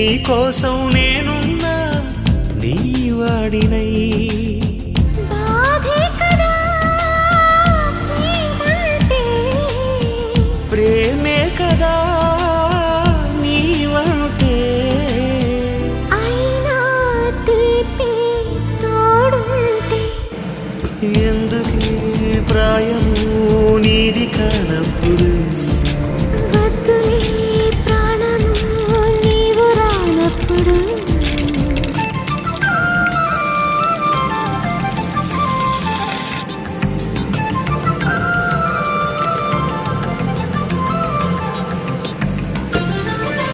నీ కోసం నేనున్నా నీ వాడినై ప్రేమే కదా నీవంటే అయినా తీపి తోడుంటే ఎందుకే ప్రాయము నీది కానప్పుడు